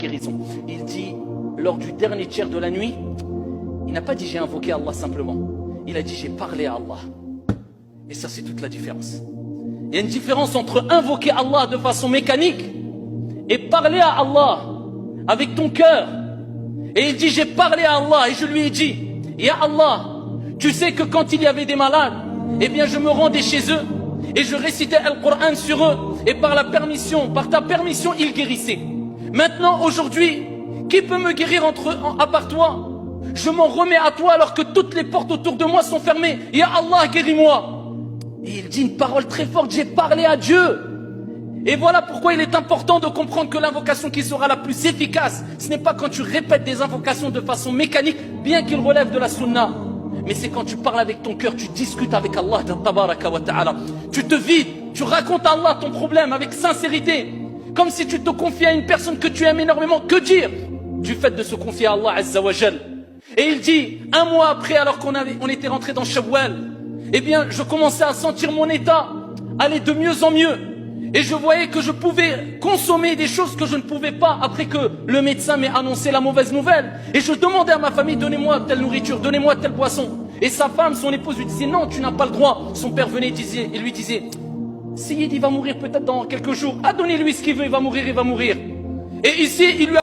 guérison. Il dit, lors du dernier tiers de la nuit, il n'a pas dit j'ai invoqué Allah simplement. Il a dit j'ai parlé à Allah. Et ça c'est toute la différence. Il y a une différence entre invoquer Allah de façon mécanique et parler à Allah avec ton cœur. Et il dit j'ai parlé à Allah et je lui ai dit, ya Allah, tu sais que quand il y avait des malades, eh bien je me rendais chez eux et je récitais le Coran sur eux et par ta permission, ils guérissaient. Maintenant, aujourd'hui, qui peut me guérir à part toi? Je m'en remets à toi alors que toutes les portes autour de moi sont fermées. Ya Allah, guéris-moi. Et il dit une parole très forte, j'ai parlé à Dieu. Et voilà pourquoi il est important de comprendre que l'invocation qui sera la plus efficace, ce n'est pas quand tu répètes des invocations de façon mécanique, bien qu'il relève de la sunna. Mais c'est quand tu parles avec ton cœur, tu discutes avec Allah, tabaraka wa ta'ala. Tu te vides, tu racontes à Allah ton problème avec sincérité. Comme si tu te confiais à une personne que tu aimes énormément. Que dire du fait de se confier à Allah Azza wa Jal? Et il dit, un mois après, alors on était rentré dans Shawwal, eh bien, je commençais à sentir mon état aller de mieux en mieux. Et je voyais que je pouvais consommer des choses que je ne pouvais pas après que le médecin m'ait annoncé la mauvaise nouvelle. Et je demandais à ma famille, donnez-moi telle nourriture, donnez-moi telle boisson. Et sa femme, son épouse lui disait, non, tu n'as pas le droit. Son père venait et lui disait, Seyid, il va mourir peut-être dans quelques jours. Ah, donnez-lui ce qu'il veut, il va mourir, il va mourir. Et ici, il lui a